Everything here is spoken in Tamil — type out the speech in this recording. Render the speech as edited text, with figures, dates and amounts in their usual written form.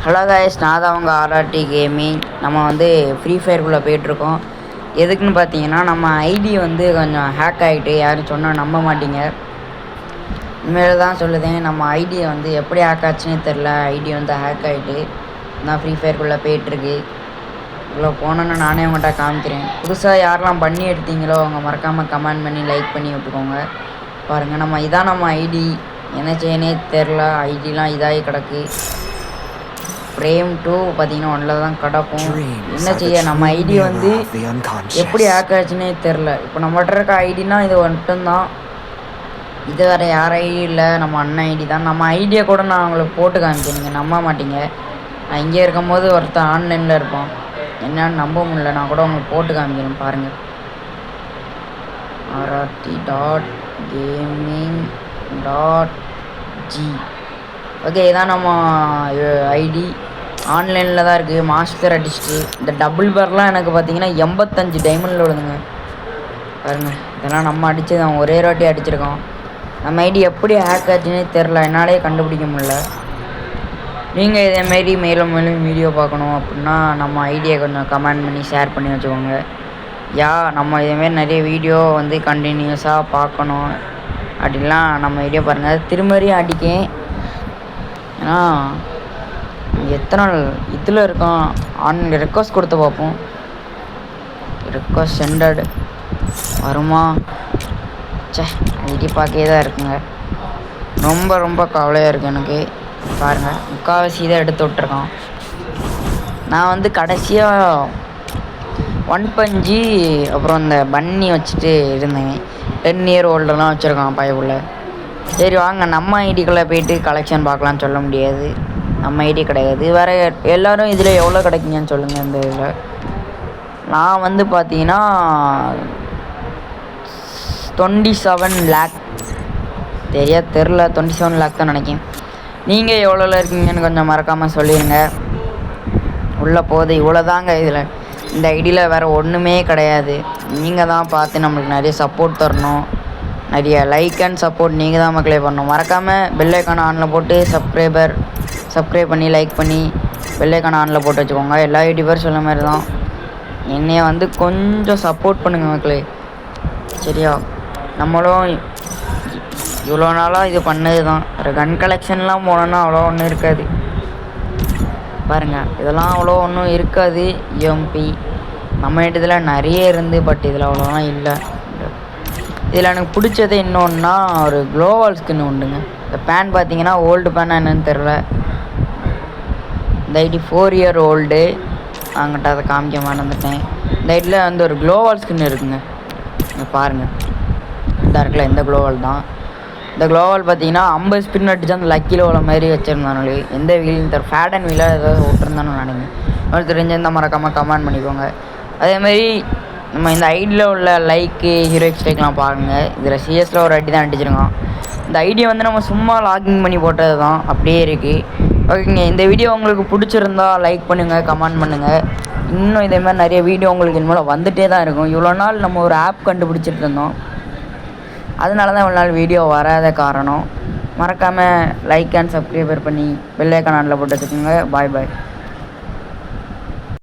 ஹலோ கைஸ், நான் தான் அவங்க ஆர்ஆர்டி கேமிங். நம்ம வந்து ஃப்ரீ ஃபயருக்குள்ளே போயிட்டுருக்கோம். எதுக்குன்னு பார்த்தீங்கன்னா, நம்ம ஐடி வந்து கொஞ்சம் ஹேக் ஆகிட்டு யாரும் சொன்னால் நம்ப மாட்டீங்க. இனிமேல் தான் சொல்லுதேன், நம்ம ஐடியை வந்து எப்படி ஹேக் ஆச்சுன்னே தெரில. ஐடி வந்து ஹேக் ஆகிட்டு நான் ஃப்ரீ ஃபயருக்குள்ளே போயிட்டுருக்கு. இவ்வளோ போனோன்னு நானே உங்கள்கிட்ட காமிக்கிறேன். புதுசாக யாரெல்லாம் பண்ணி எடுத்தீங்களோ அவங்க மறக்காமல் கமெண்ட் பண்ணி லைக் பண்ணி விட்டுக்கோங்க. பாருங்கள், இதான் நம்ம ஐடி. என்ன செய்யனே தெரில, ஐடிலாம் இதாகி கிடக்கு. ஃப்ரேம் 2 பார்த்தீங்கன்னா ஒன்றில் தான் கிடக்கும். என்ன செய்ய, நம்ம ஐடி வந்து எப்படி ஹேக் ஆச்சுன்னே தெரில. இப்போ நம்மகிட்ட இருக்க ஐடினா இது மட்டும்தான். இது வேறு யார் ஐடி இல்லை, நம்ம அண்ணன் ஐடி தான். நம்ம ஐடியை கூட நான் உங்களுக்கு போட்டு காமிச்சேன், நீங்கள் நம்ப மாட்டீங்க. நான் இங்கே இருக்கும்போது ஒருத்தர் ஆன்லைனில் இருப்பான், என்னன்னு நம்ப முடியல. நான் கூட உங்களுக்கு போட்டு காமிக்கிறேன் பாருங்கள். RRT.gaming.g. ஓகே, இதான் நம்ம ஐடி. ஆன்லைனில் தான் இருக்குது. மாஸ்டர் அடிச்சுட்டு இந்த டபுள் பேர்லாம் எனக்கு பார்த்தீங்கன்னா 85 டைமண்டில் விடுதுங்க. பாருங்க, இதெல்லாம் நம்ம அடித்தது அவன் ஒரே வாட்டி அடிச்சிருக்கோம். நம்ம ஐடி எப்படி ஹேக் ஆச்சுன்னே தெரில, என்னாலே கண்டுபிடிக்க முடியல. நீங்கள் இதேமாரி மேலும் மேலும் வீடியோ பார்க்கணும் அப்படின்னா நம்ம ஐடியை கொஞ்சம் கமெண்ட் பண்ணி ஷேர் பண்ணி வச்சுக்கோங்க. நம்ம இதேமாரி நிறைய வீடியோ வந்து கண்டினியூஸாக பார்க்கணும் அப்படின்லாம் நம்ம ஐடியா பாருங்கள். திரும்பவும் அடிக்கேன். ஏன்னா எத்தனை நாள் இதில் இருக்கோம். ரெக்வஸ்ட் கொடுத்து பார்ப்போம். ரெக்வஸ்ட் சென்டட் வருமா? ஐடி பார்க்கே தான் இருக்குங்க. ரொம்ப ரொம்ப கவலையாக இருக்குது எனக்கு. பாருங்கள், முக்கால்வாசி தான் எடுத்து விட்ருக்கோம். நான் வந்து கடைசியாக 1 அப்புறம் இந்த பன்னி வச்சுட்டு இருந்தேன். 10 இயர் ஓல்டெல்லாம் வச்சுருக்கான் பயவுள்ள. சரி வாங்க, நம்ம ஐடிக்குள்ளே போயிட்டு கலெக்ஷன் பார்க்கலான்னு சொல்ல முடியாது. நம்ம ஐடி கிடையாது. வேறு எல்லோரும் இதில் எவ்வளோ கிடைக்குங்கன்னு சொல்லுங்கள். இந்த இதில் நான் வந்து பார்த்தீங்கன்னா 27 லேக் தெரில, 27 லேக் தான் நினைக்கிறேன். நீங்கள் எவ்வளோல இருக்கீங்கன்னு கொஞ்சம் மறக்காமல் சொல்லிடுங்க. உள்ளே போகுது இவ்வளோதாங்க. இதில் இந்த ஐடியில் வேறு ஒன்றுமே கிடையாது. நீங்கள் தான் பார்த்து நம்மளுக்கு நிறைய சப்போர்ட் தரணும். நிறைய லைக் அண்ட் சப்போர்ட் நீங்கள் தான் மக்களே பண்ணணும். மறக்காமல் பெல் ஐக்கான ஆனில் போட்டு சப்ஸ்கிரைப் பண்ணி லைக் பண்ணி பெல் ஐக்கான ஆனில் போட்டு வச்சுக்கோங்க. எல்லா யூடியூபரும் சொல்ல மாதிரி தான் என்னைய வந்து கொஞ்சம் சப்போர்ட் பண்ணுங்கள் மக்களே, சரியா? நம்மளும் இவ்வளோ நாளாக இது பண்ணது தான். ஒரு கன் கலெக்ஷன்லாம் போனோன்னா அவ்வளோ ஒன்றும் இருக்காது. பாருங்கள், இதெல்லாம் அவ்வளோ ஒன்றும் இருக்காது. எம்பி நம்ம இதில் நிறைய இருந்து, பட் இதில் அவ்வளோலாம் இல்லை. இதில் எனக்கு பிடிச்சது இன்னொன்னா ஒரு க்ளோவால் ஸ்கின் உண்டுங்க. இந்த பேன் பார்த்தீங்கன்னா ஓல்டு பேனா என்னன்னு தெரில. இந்த ஐடி 4 இயர் ஓல்டு. அங்கிட்ட அதை காமிக்க மறந்துட்டேன். இந்த ஐடியில் வந்து ஒரு க்ளோவால் ஸ்கின் இருக்குங்க. பாருங்கள், இந்த இருக்குல்ல, இந்த க்ளோவால் தான். இந்த க்ளோவால் பார்த்தீங்கன்னா 50 ஸ்பின் அடிச்சு அந்த லக்கியில் உள்ள மாதிரி வச்சுருந்தானு. எந்த வீலையும் தர ஃபேட் அண்ட் வீலாக ஏதாவது விட்டுருந்தானு நினைங்க. உங்களுக்கு தெரிஞ்சிருந்தால் மறக்காமல் கமெண்ட் பண்ணிக்கோங்க. அதேமாதிரி நம்ம இந்த ஐடியில் உள்ள லைக்கு ஹீரோ எக்ஸ்ட்ரைக்கெலாம் பாருங்கள். இதில் சிஎஸில் ஒரு ஐடி தான் அடிச்சிருக்கோம். இந்த ஐடியை வந்து நம்ம சும்மா லாகின் பண்ணி போட்டது தான், அப்படியே இருக்குது. ஓகேங்க, இந்த வீடியோ உங்களுக்கு பிடிச்சிருந்தா லைக் பண்ணுங்கள், கமெண்ட் பண்ணுங்கள். இன்னும் இதேமாதிரி நிறைய வீடியோ உங்களுக்கு இனிமேல் வந்துகிட்டே தான் இருக்கும். இவ்வளோ நாள் நம்ம ஒரு ஆப் கண்டுபிடிச்சிட்டு இருந்தோம், அதனால தான் இவ்வளோ நாள் வீடியோ வராத காரணம். மறக்காமல் லைக் அண்ட் சப்ஸ்கிரைபர் பண்ணி பெல் ஐக்கான் ஆனில் போட்டு வச்சுக்கோங்க. பாய் பாய்.